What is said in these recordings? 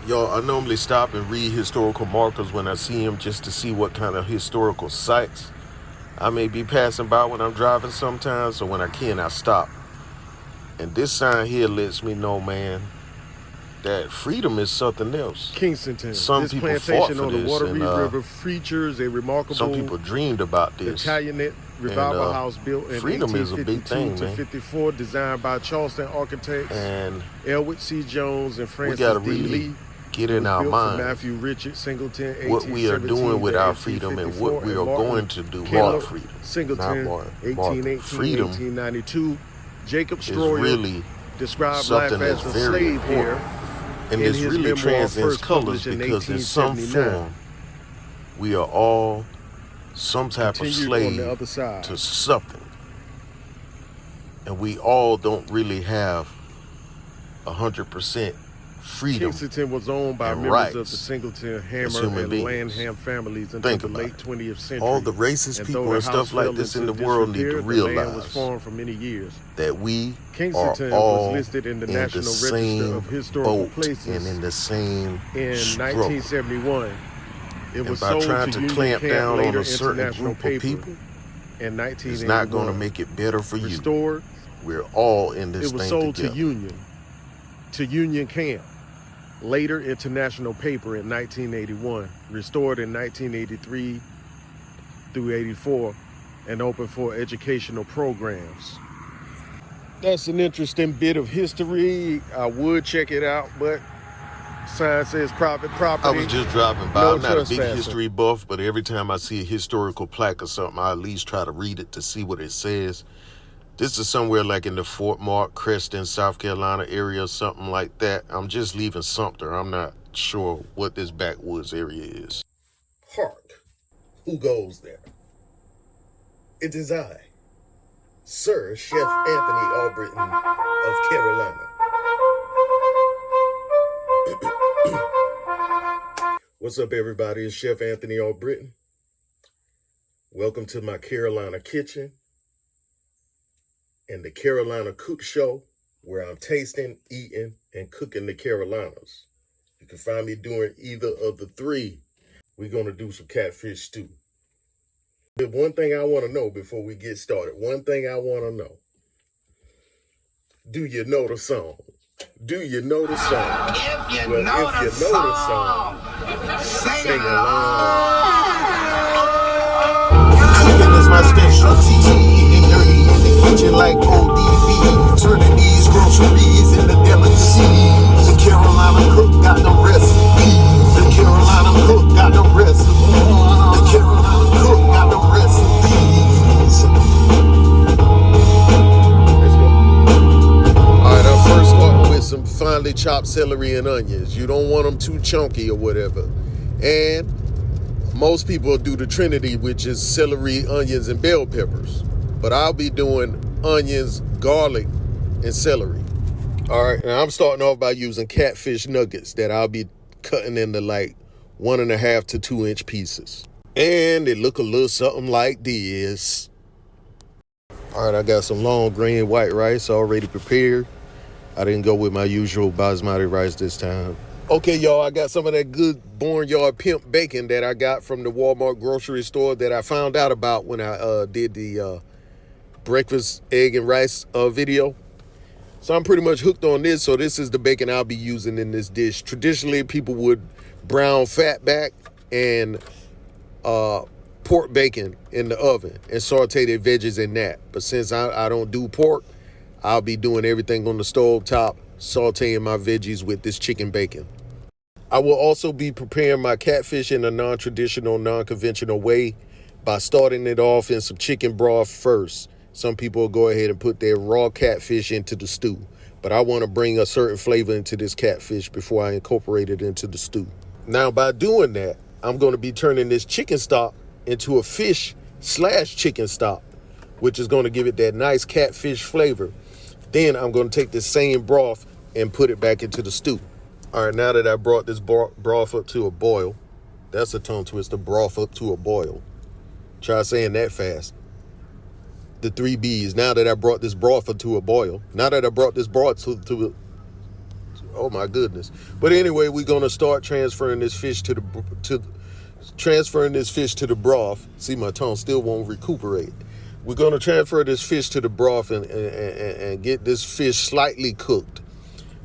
Y'all, I normally stop and read historical markers when I see them just to see what kind of historical sites I may be passing by when I'm driving sometimes, so when I can, I stop. And this sign here lets me know, man, that freedom is something else. Kingston. Some This people fought plantation for on the this, Wateree and River features a some remarkable people dreamed about this. Italianate revival house built in freedom is a big 1852 thing, to man. 54, designed by Charleston architects And Elwood C. Jones and we Francis got to D. really Lee. get It in was our built for mind Matthew Richard Singleton, what we are 1817 doing with to our freedom and what 1854, we are Martin going to do. Kendall Mark freedom, not Singleton, Mark. 1818, Freedom 1892. Jacob is Stroyer really described life something as that's a very slave here important. And in this his really memoir transcends first colors published in because in some 1879. form we are all some type of Continued on the slave other side. to something. And we all don't really have 100% freedom. Kingston was owned by and members of the rights Singleton, as Hammer, human and beings. Lanham families until Think the about late it. 20th century. All the racist And people though and the house stuff like fell this in into the world need to disrepair, the land was realize farmed for many years. that we Kingston are all was listed in the in National the Register same of Historical boat Places and in the same in struggle. 1971. It And was by sold trying to to Union clamp Camp down on later a certain International group of Paper people in is not going to 1981. make it better for you. Restored. We're all in this It was thing sold together. to Union Camp, later International Paper in 1981, restored in 1983 through 84, and open for educational programs. That's an interesting bit of history. I would check it out, but sign says private property. I was just driving by. No I'm not a big trespassing. history buff, but every time I see a historical plaque or something, I at least try to read it to see what it says. This is somewhere like in the Fort Mark, Creston, South Carolina area or something like that. I'm just leaving Sumter. I'm not sure what this backwoods area is. Hark! Who goes there? It is I, Sir Chef Anthony Albrittain of Carolina. What's up, everybody? It's Chef Anthony Albrittain. Welcome to my Carolina kitchen and the Carolina Cook Show, where I'm tasting, eating, and cooking the Carolinas. You can find me doing either of the three. We're going to do some catfish stew. The one thing I want to know before we get started, one thing I want to know. Do you know the song? Do you know the song? If you Well, know, if the, you song, know the song, sing sing along. Cooking is my specialty. Getting dirty in the kitchen like ODB. Turning these groceries into delicacies. The Carolina cook got the recipe. The Carolina cook got the recipe. The Carolina cook got the recipes. let's go. All right, I'm first starting with some finely chopped celery and onions. You don't want them too chunky or whatever. And most people do the Trinity, which is celery, onions, and bell peppers. But I'll be doing onions, garlic, and celery. All right, and I'm starting off by using catfish nuggets that I'll be cutting into like 1.5 to 2 inch pieces. And it look a little something like this. All right, I got some long grain white rice already prepared. I didn't go with my usual basmati rice this time. Okay, y'all, I got some of that good Barnyard Pimp bacon that I got from the Walmart grocery store that I found out about when I did the breakfast, egg, and rice video. So I'm pretty much hooked on this. So this is the bacon I'll be using in this dish. Traditionally, people would brown fat back and pork bacon in the oven and saute their veggies in that. But since I don't do pork, I'll be doing everything on the stove top, sauteing my veggies with this chicken bacon. I will also be preparing my catfish in a non-traditional, non-conventional way by starting it off in some chicken broth first. Some people will go ahead and put their raw catfish into the stew, but I want to bring a certain flavor into this catfish before I incorporate it into the stew. Now, by doing that, I'm going to be turning this chicken stock into a fish/chicken stock, which is going to give it that nice catfish flavor. Then I'm going to take this same broth and put it back into the stew. All right, now that I brought this broth up to a boil, that's a tongue twister, broth up to a boil. Try saying that fast. The 3 B's. Now that I brought this broth up to a boil, now that I brought this broth to Oh my goodness. But anyway, we're gonna start transferring this fish to the broth. See, my tongue still won't recuperate. We're gonna transfer this fish to the broth and get this fish slightly cooked.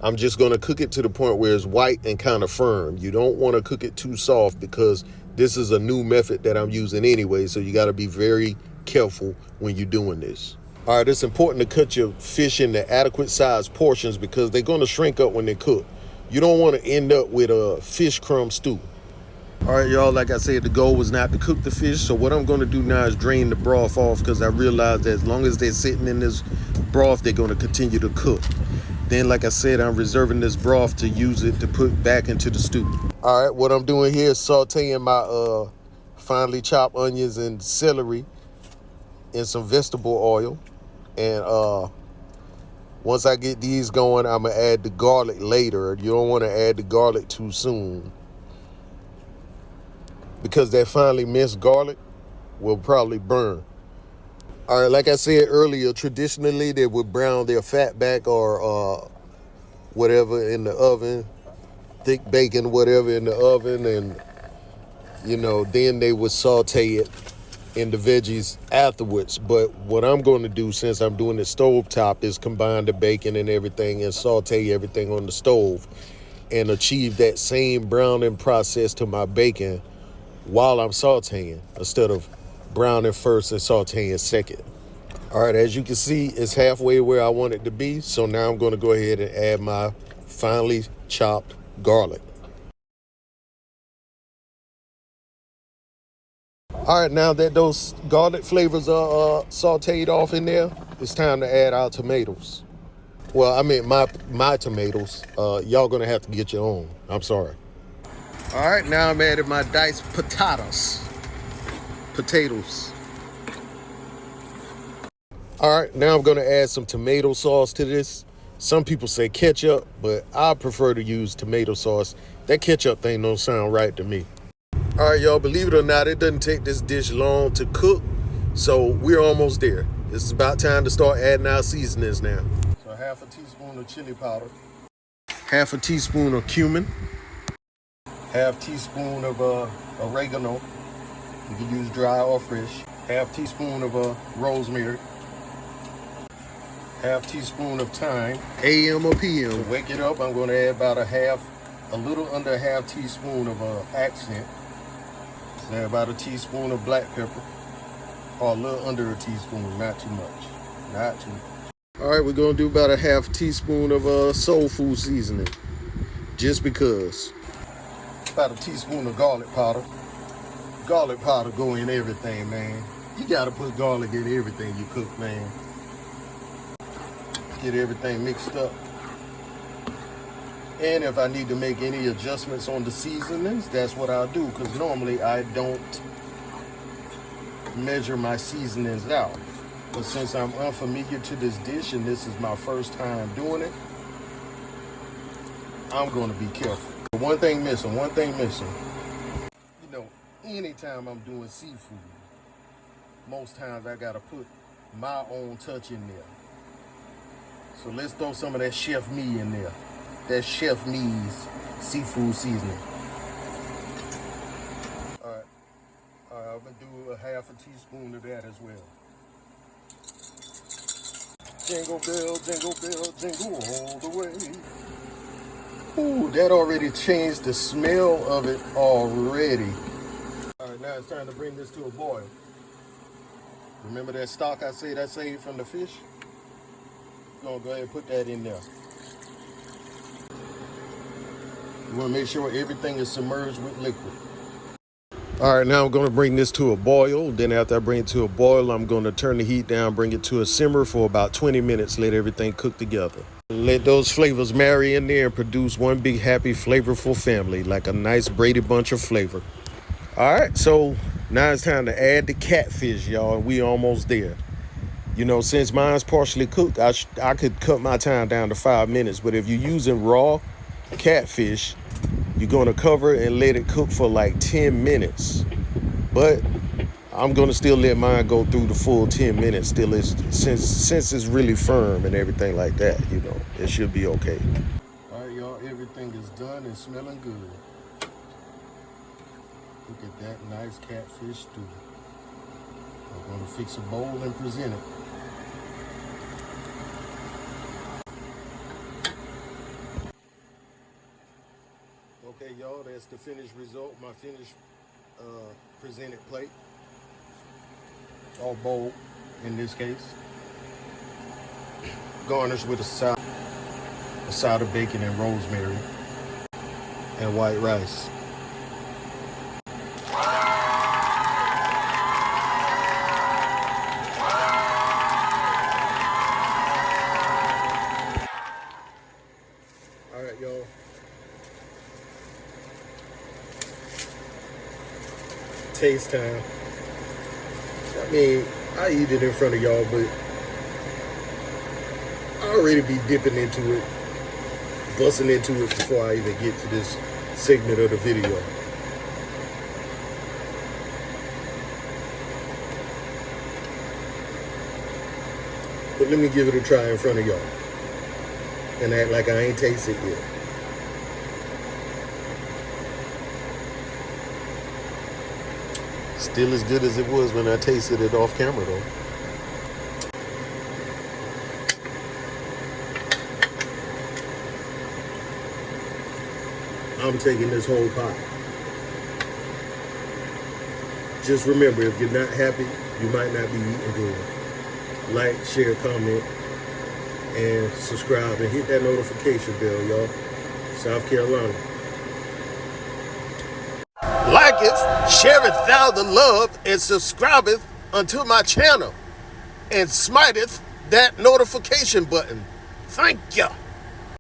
I'm just gonna cook it to the point where it's white and kind of firm. You don't want to cook it too soft because this is a new method that I'm using anyway, so you got to be very careful when you're doing this. All right, it's important to cut your fish into adequate size portions because they're going to shrink up when they cook. You don't want to end up with a fish crumb stew. All right, y'all, like I said, the goal was not to cook the fish. So what I'm going to do now is drain the broth off because I realized that as long as they're sitting in this broth, they're going to continue to cook. Then, like I said, I'm reserving this broth to use it to put back into the stew. All right, what I'm doing here is sauteing my finely chopped onions and celery in some vegetable oil. And once I get these going, I'm going to add the garlic later. You don't want to add the garlic too soon because that finely minced garlic will probably burn. All right, like I said earlier, traditionally they would brown their fat back or whatever in the oven, thick bacon, whatever in the oven, and then they would saute it in the veggies afterwards. But what I'm going to do, since I'm doing it stovetop, is combine the bacon and everything and saute everything on the stove and achieve that same browning process to my bacon while I'm sauteing instead of browning first and sauteing second. All right, as you can see, it's halfway where I want it to be. So now I'm going to go ahead and add my finely chopped garlic. All right, now that those garlic flavors are sauteed off in there, it's time to add our tomatoes. Well, I mean my tomatoes. Y'all gonna have to get your own. I'm sorry. All right, now I'm adding my diced potatoes. All right, now I'm gonna add some tomato sauce to this. Some people say ketchup, but I prefer to use tomato sauce. That ketchup thing don't sound right to me. All right, y'all, believe it or not, it doesn't take this dish long to cook, so we're almost there. It's about time to start adding our seasonings now. So half a teaspoon of chili powder, half a teaspoon of cumin, half teaspoon of oregano. You can use dry or fresh. Half teaspoon of rosemary. Half teaspoon of thyme, AM or PM. To wake it up, I'm going to add about a little under a half teaspoon of accent. So add about a teaspoon of black pepper, or a little under a teaspoon, not too much. All right, we're going to do about a half teaspoon of soul food seasoning, just because. About a teaspoon of garlic powder. Garlic powder go in everything, man. You got to put garlic in everything you cook, man. Get everything mixed up. And if I need to make any adjustments on the seasonings, that's what I'll do, because normally I don't measure my seasonings out. But since I'm unfamiliar to this dish and this is my first time doing it, I'm going to be careful. One thing missing. Anytime I'm doing seafood, most times I got to put my own touch in there. So let's throw some of that Chef Me in there. That Chef Me's seafood seasoning. All right, I'm gonna do a half a teaspoon of that as well. Jingle bell, jingle all the way. Ooh, that already changed the smell of it already. All right, now it's time to bring this to a boil. Remember that stock I said I saved from the fish? I'm gonna go ahead and put that in there. You want to make sure everything is submerged with liquid. All right, now I'm going to bring this to a boil. Then after I bring it to a boil, I'm going to turn the heat down, bring it to a simmer for about 20 minutes, let everything cook together. Let those flavors marry in there and produce one big, happy, flavorful family, like a nice Brady Bunch of flavor. All right, so now it's time to add the catfish, y'all. We almost there. Since mine's partially cooked, I could cut my time down to 5 minutes. But if you're using raw catfish, you're going to cover it and let it cook for like 10 minutes. But I'm going to still let mine go through the full 10 minutes. Since it's really firm and everything like that, it should be okay. All right, y'all, simmering and smelling good. Look at that nice catfish stew. I'm going to fix a bowl and present it. Okay, y'all, that's the finished result. My finished presented plate. Or bowl, in this case. Garnished with a side of bacon and rosemary and white rice. All right, y'all. Taste time. I mean, I eat it in front of y'all, but I already be dipping into it, busting into it before I even get to this segment of the video. But let me give it a try in front of y'all and act like I ain't tasted it yet. Still as good as it was when I tasted it off camera, though. I'm taking this whole pot. Just remember, if you're not happy, you might not be eating good. Like, share, comment, and subscribe, and hit that notification bell, y'all. South Carolina. Liketh, shareth thou the love, and subscribeth unto my channel, and smiteth that notification button. Thank ya.